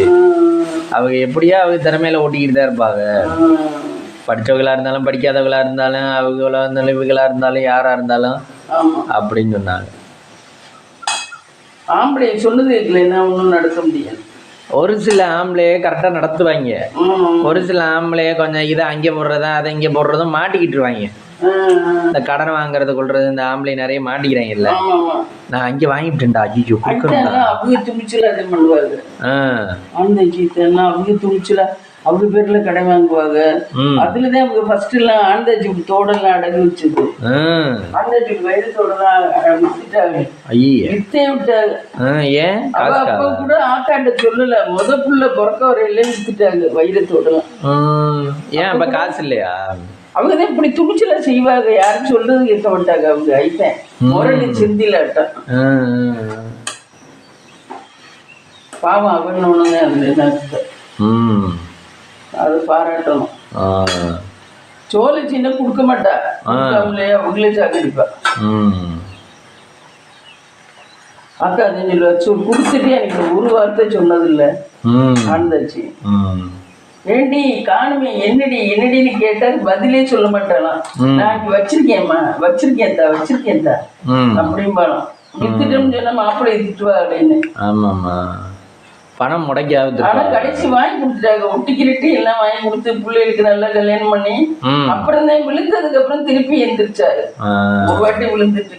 Speaker 1: அவங்க எப்படியா அவங்க திறமையில ஓட்டிக்கிட்டு தான் இருப்பாங்க. படித்தவர்களாக இருந்தாலும் படிக்காதவர்களாக இருந்தாலும் அவங்களா இருந்தாலும் இவங்களாக இருந்தாலும் யாராக இருந்தாலும் அப்படின்னு சொன்னாங்க.
Speaker 2: ஆம்பளை சொன்னது இல்லைன்னா ஒன்றும் நடத்த முடியாது.
Speaker 1: ஒரு சில ஆம்பளையே கரெக்டாக நடத்துவாங்க, ஒரு சில ஆம்பளையே கொஞ்சம் இதை அங்கே போடுறதா அதை இங்கே போடுறதும் மாட்டிக்கிட்டுருவாங்க. இந்த கடன் வாங்குறது கொள்றது இந்த ஆம்பளை நிறைய மாட்டிக்கிறாங்கல்ல. நான் அங்கே வாங்கிட்டேன்டா ஐயோ
Speaker 2: அவங்க துணிச்சல அதை பண்ணுவாங்க. அவங்க துணிச்சல அவங்க பேர்ல கடை வாங்குவாங்க. அதுலதான் அவங்க ஃபர்ஸ்ட் எல்லாம் ஆண்டாஜி தோடெல்லாம் அடங்கி வச்சது. ஆண்டாஜி வயது தோடெல்லாம் வித்துட்டாங்க, வித்தே விட்டாங்க. அப்ப கூட ஆத்தாண்ட சொல்லல, புள்ள பிறக்க வரையில வித்துட்டாங்க வைரத்தோடலாம்.
Speaker 1: ஏன் அப்ப காசு இல்லையா?
Speaker 2: அவங்கதான் இப்படி துணிச்சல செய்வாங்க, யாரும் சொல்றது கேட்க மாட்டாங்க. அவங்க ஐட்டன் முரளி செந்தில பாவம் அவன் ஒண்ணுங்க அந்த அது பாராட்டணும். சோலை சின்ன கொடுக்க மாட்டா, அவங்களே சாக்கடிப்பா. அக்கா அது வச்சு கொடுத்துட்டு எனக்கு ஒரு வார்த்தை சொன்னது இல்லை. ஆனந்தாச்சு ஏண்டி காணுமே என்னடின்னு கேட்டா பதிலே சொல்ல மாட்டாலாம். நான் வச்சிருக்கேன்மா வச்சிருக்கேன் அப்படிம்பாலாம். வித்துட்டோம்னு சொன்னா மாப்பிள்ளை திட்டுவா அப்படின்னு.
Speaker 1: ஆமாம்மா பணம் முடக்காது.
Speaker 2: ஆனா கடைசி வாங்கி கொடுத்துட்டாங்க, ஒட்டிக்கிட்டு எல்லாம் வாங்கி கொடுத்து பிள்ளைகளுக்கு நல்லா கல்யாணம் பண்ணி அப்புறம் தான் விழுந்ததுக்கு அப்புறம் திருப்பி எந்திரிச்சாரு. ஒரு வாட்டி விழுந்துட்டு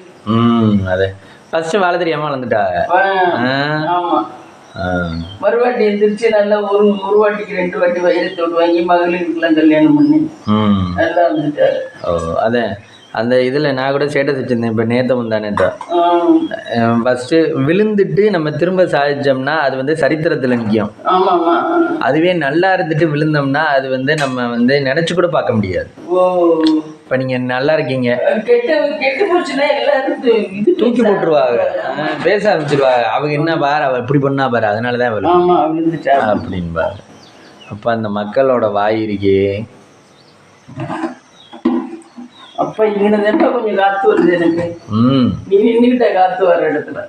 Speaker 1: அதே ஃபர்ஸ்ட் வாழ தெரியாம வளர்ந்துட்டாங்க.
Speaker 2: ஆமா, மறுவாட்டி எந்திரிச்சு நல்லா ஒரு வாட்டிக்கு 2 வாட்டி வைரத்தோடு வாங்கி மகளிருக்குலாம் கல்யாணம் பண்ணி நல்லா வந்துட்டாரு.
Speaker 1: அதே அந்த இதில் நான் கூட ஸ்டேட்டஸ் வச்சுருந்தேன். இப்போ நேற்று முந்தானேட்டா ஃபஸ்ட்டு விழுந்துட்டு நம்ம திரும்ப சாதிச்சோம்னா அது வந்து சரித்திரத்தில் நிற்கும். அதுவே நல்லா இருந்துட்டு விழுந்தோம்னா அது வந்து நம்ம வந்து நினச்சி கூட பார்க்க முடியாது. இப்போ நீங்கள் நல்லா இருக்கீங்க தூக்கி போட்டுருவாங்க, பேச ஆரம்பிச்சிருவாங்க. அவங்க என்ன பாரு அவள் இப்படி பண்ணா பாரு அதனால தான் விழுந்துட்டா அப்படின்னு பாரு. அப்போ அந்த மக்களோட வாய் இருக்கே.
Speaker 2: அப்ப இங்கனதா கொஞ்சம் காத்து வருது எனக்கு. நீ நின்னுகிட்ட காத்து வர இடத்துல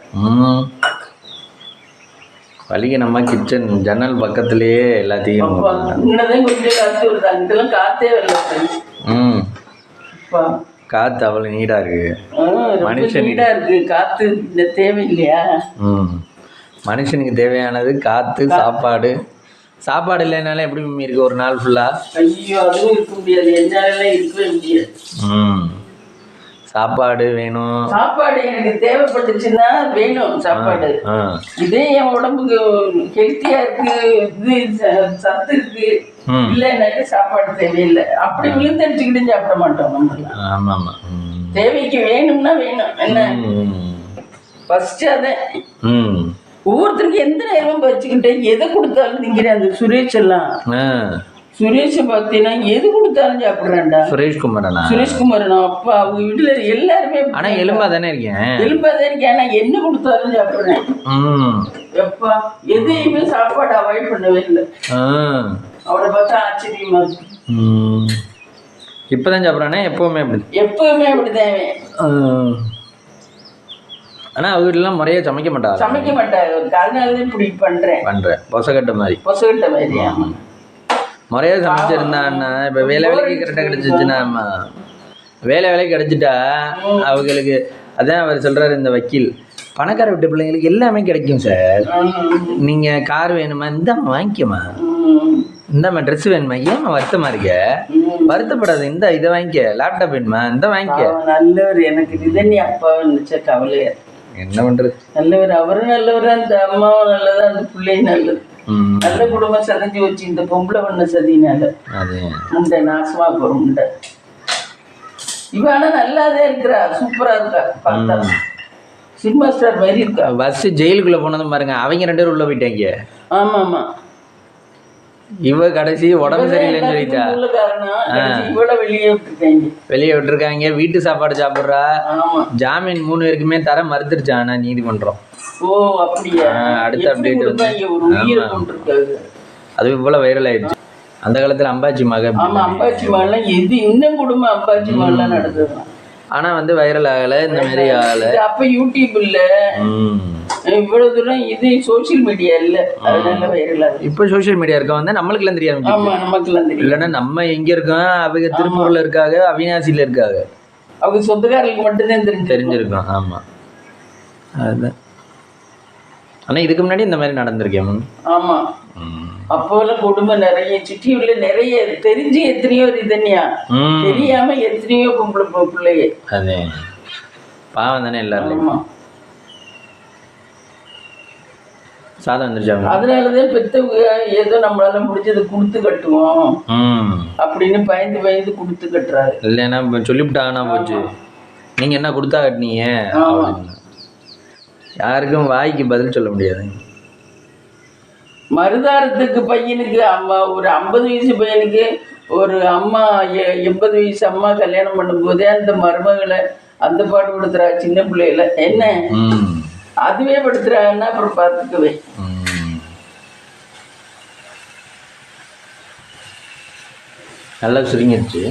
Speaker 1: வலிக்க நம்ம கிச்சன் ஜன்னல் பக்கத்திலேயே எல்லாத்தையும்
Speaker 2: இங்கனதான் கொஞ்சம் காத்து வருது, அங்கெல்லாம் காத்தே வரல.
Speaker 1: காற்று அவ்வளோ நீடாக இருக்குது.
Speaker 2: ரொம்ப நீடா இருக்கு காத்து. இந்த தேவையில்லையா?
Speaker 1: மனுஷனுக்கு தேவையானது காற்று, சாப்பாடு. சாப்பாடு இல்லைனாலும் எப்படி மம்மி இருக்கு ஒரு நாள் ஃபுல்லாக?
Speaker 2: ஐயோ, அதுவும் இருக்க முடியாது, என்னாலலாம் இருக்கவே முடியாது.
Speaker 1: சாப்பாடு வேணும்.
Speaker 2: சாப்பாடு எனக்கு தேவைப்பட்டுச்சுன்னா வேணும் சாப்பாடு. இதே என் உடம்புக்கு ஹெல்த்தியா இருக்கு, இது சத்து இருக்கு இல்லைன்னாக்க சாப்பாடு தேவையில்லை. அப்படி விழுந்தடிச்சுக்கிட்டு சாப்பிட மாட்டோம் நம்ம.
Speaker 1: ஆமா ஆமா,
Speaker 2: தேவைக்கு வேணும்னா வேணும். என்ன ஃபர்ஸ்ட் அதான். ஒவ்வொருத்தருக்கும் எந்த நேரமும் வச்சுக்கிட்டு எதை கொடுத்தாலும் திங்கிறேன். அந்த சுரேஷ் எல்லாம், சுரேஷ் பார்த்தீங்கன்னா எது கொடுத்தாலும் சாப்பிட்றேன்டா.
Speaker 1: சுரேஷ்குமாரனா?
Speaker 2: சுரேஷ்குமாரனா? அப்பா அவங்க வீட்டுல எல்லாருமே.
Speaker 1: ஆனா எலும்பா தானே இருக்கேன்.
Speaker 2: எலும்பா தான் இருக்கேன், ஆனா என்ன கொடுத்தாலும் சாப்பிட்றேன். எப்பா எதையுமே சாப்பாடு அவாய்ட் பண்ணவே இல்லை. அவரை பார்த்தா ஆச்சரியமா இருக்கு.
Speaker 1: இப்பதான் சாப்பிட்றானே? எப்பவுமே அப்படி?
Speaker 2: எப்பவுமே அப்படிதான்.
Speaker 1: ஆனா அவங்க வீட்டுலாம் முறையா சமைக்க மாட்டாங்க.
Speaker 2: சமைக்க மாட்டாங்க, அதனாலதான் இப்படி பண்றேன்.
Speaker 1: பொசக்கட்ட மாதிரி.
Speaker 2: பொசக்கட்ட மாதிரி.
Speaker 1: முறையா சமைச்சிருந்தான்னா இப்ப வேலை வேலைக்கு கரெக்டா கிடைச்சிச்சுன்னா, வேலைக்கு கிடைச்சிட்டா அவங்களுக்கு. அதான் அவர் சொல்றாரு இந்த வக்கீல், பணக்கார வீட்டு பிள்ளைங்களுக்கு எல்லாமே கிடைக்கும் சார். நீங்க கார் வேணுமா, இந்தாம்மா வாங்கிக்கமா, இந்தாம்மா ட்ரெஸ் வேணுமா, ஏன் வருத்தமா இருக்க, வருத்தப்படாது, இந்த இதை வாங்கிக்க, லேப்டாப் வேணுமா, இந்த வாங்கிக்க.
Speaker 2: நல்லவர். எனக்கு நிதனி அப்பாவை நினைச்ச கவலையா. என்ன பண்றது, நல்லவர். அவரும் நல்லவர், அந்த அம்மாவும் நல்லதா, அந்த பிள்ளையும் நல்லது. நல்ல குடும்பம் சதைஞ்சு வச்சு இந்த பொம்பளை பண்ண சதினால முண்டை நாசமா போறோம். முண்டை இவனா நல்லாதான் இருக்கிறா, சூப்பரா இருக்கா, பார்த்தா சினிமா ஸ்டார் மாதிரி இருக்கா.
Speaker 1: பஸ் ஜெயிலுக்குள்ள போனதும் பாருங்க, அவங்க 2 பேரும் உள்ள போயிட்டாங்க.
Speaker 2: ஆமா ஆமா.
Speaker 1: இவ கடைசி உடம்பு சரியில்லைன்னு சொல்லிட்டா, வெளியே விட்டுருக்காங்க. வீட்டு சாப்பாடு சாப்பிட்றா. ஜாமீன் 3 பேருக்குமே தர மறுத்துருச்சா ஆனா நீதிமன்றம்.
Speaker 2: ஓ அப்படியா?
Speaker 1: அடுத்த அப்டேட் அது இவ்வளவு வைரல் ஆயிடுச்சு. அந்த காலத்துல அம்பாச்சி மக.
Speaker 2: ஆமா, அம்பாச்சி மகெல்லாம் எது இன்னும் குடும்பம் அம்பாச்சி மகெல்லாம் நடந்தது.
Speaker 1: ஆனா வந்து வைரல் ஆகல, இந்த மாதிரி ஆகல.
Speaker 2: அப்ப யூடியூப் இல்ல, இவ்வளவு தூரம் இது சோசியல் மீடியா இல்ல, அதனால வைரல் ஆகுது.
Speaker 1: இப்ப சோசியல் மீடியா இருக்க வந்து நம்மளுக்கு எல்லாம் தெரியாது.
Speaker 2: ஆமா, நமக்கு எல்லாம் தெரியும்.
Speaker 1: இல்லைன்னா நம்ம எங்க இருக்கோம், அவங்க திருப்பூர்ல இருக்காங்க, அவினாசியில இருக்காங்க,
Speaker 2: அவங்க சொந்தக்காரர்களுக்கு மட்டும்தான்
Speaker 1: தெரிஞ்சிருக்கும். ஆமா, அதுதான். ஆனா இதுக்கு முன்னாடி இந்த மாதிரி நடந்திருக்கேன்.
Speaker 2: ஆமா, அப்போலாம் குடும்பம் நிறைய சிட்டியூர்ல நிறைய தெரிஞ்சு எத்தனையோ இதன்யா, தெரியாம எத்தனையோ பொம்பளை பிள்ளைய.
Speaker 1: அதே பாவம் தானே எல்லாரும். சாதம் வந்துருச்சாங்க.
Speaker 2: அதனாலதான் பெத்தவங்க ஏதோ நம்மளால முடிஞ்சதை கொடுத்து கட்டுவோம் அப்படின்னு பயந்து கொடுத்து கட்டுறாரு.
Speaker 1: இல்லைன்னா சொல்லிவிட்டாங்கன்னா போச்சு, நீங்க என்ன கொடுத்தா கட்டினீங்க. யாருக்கும் வாய்க்கு பதில் சொல்ல முடியாது.
Speaker 2: மருதாரத்துக்கு பையனுக்கு அம்மா ஒரு 50 வயசு பையனுக்கு ஒரு அம்மா 80 வயசு அம்மா கல்யாணம் பண்ணும் போதே அந்த மருமகளை அந்த பாடு கொடுத்துறா சின்ன பிள்ளைகள. என்ன அதுவே படுத்துறாங்கன்னா அப்புறம் பார்த்துக்கவே.
Speaker 1: நல்லா சுருங்கிருச்சு.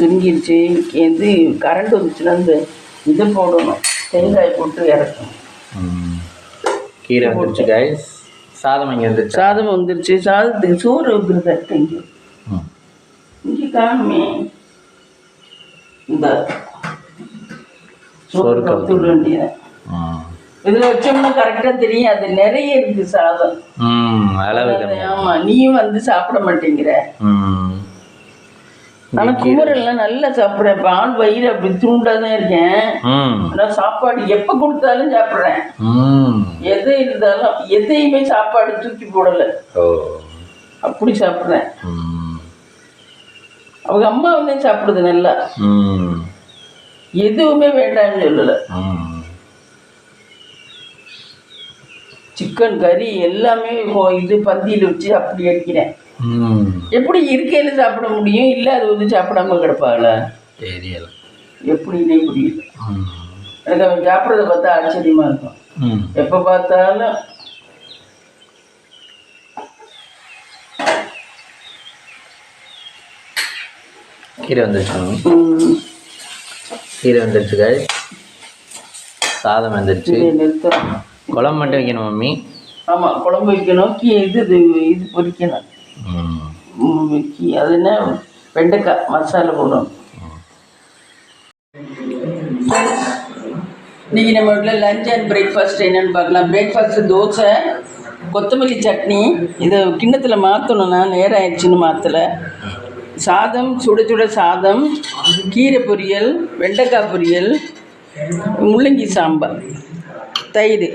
Speaker 2: சுருங்கிருச்சு. எது கரண்ட் வந்துச்சுன்னா அந்த இதை போடணும், தேங்காய் போட்டு இறக்கணும்.
Speaker 1: கீரை வந்துருச்சு கைஸ். சாதம் இங்கே வந்துருச்சு.
Speaker 2: சாதம் வந்துருச்சு. சாதத்துக்கு சோறு வைக்கிறத இங்கே இங்கே காணுமே. இந்த சோறு கவுத்து விட வேண்டியது. இதில் வச்சோம்னா கரெக்டாக தெரியும், அது நிறைய இருக்குது சாதம். ஆமா, நீயும் வந்து சாப்பிட மாட்டேங்கிற. ஆனா குமரெல்லாம் நல்லா சாப்பிட்றேன். இப்போ ஆள் வயிறு அப்படி தூண்டாதான் இருக்கேன். ஆனா சாப்பாடு எப்ப கொடுத்தாலும் சாப்பிட்றேன். எது இருந்தாலும் எதையுமே சாப்பாடு தூக்கி போடல, அப்படி சாப்பிட்றேன். அவங்க அம்மா வந்து சாப்பிடுது நல்லா, எதுவுமே வேண்டாம்னு சொல்லல. சிக்கன் கறி எல்லாமே இது பந்தியில் வச்சு அப்படி அடிக்கிறேன். எப்படி இருக்கையில சாப்பிட முடியும்? இல்ல அது வந்து சாப்பிடாம கிடப்பாங்களா?
Speaker 1: தெரியல,
Speaker 2: எப்படின்னே புரியல எனக்கு. அவன் சாப்பிட்றத பார்த்தா ஆச்சரியமா இருக்கும். எப்ப பார்த்தாலும்
Speaker 1: கீரை வந்துருச்சு. கீரை வந்துருச்சு காய். சாதம் வந்துருச்சு. குழம்பு மட்டும் வைக்கணும் மம்மி.
Speaker 2: ஆமா, குழம்பு வைக்கணும். இது பொரிக்கணும். அது என்ன வெண்டைக்காய் மசாலா போடணும். இன்றைக்கி நம்ம வீட்டில் லஞ்ச் அண்ட் பிரேக்ஃபாஸ்ட் என்னென்னு பார்க்கலாம். பிரேக்ஃபாஸ்ட்டு தோசை, கொத்தமல்லி சட்னி. இதை கிண்ணத்தில் மாற்றணும்னா நேரம் ஆயிடுச்சுன்னு மாற்றலை. சாதம், சுட சுட சாதம், கீரை பொரியல், வெண்டைக்காய் பொரியல், முள்ளங்கி சாம்பார், தயிர்.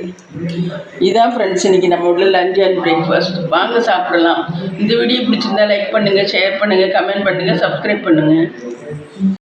Speaker 2: இதுதான் ஃப்ரெண்ட்ஸ் இன்றைக்கி நம்ம வீட்டில் லஞ்ச் அண்ட் பிரேக்ஃபாஸ்ட். வாங்க சாப்பிடலாம். இந்த வீடியோ பிடிச்சிருந்தா லைக் பண்ணுங்கள், ஷேர் பண்ணுங்கள், கமெண்ட் பண்ணுங்கள், சப்ஸ்கிரைப் பண்ணுங்கள்.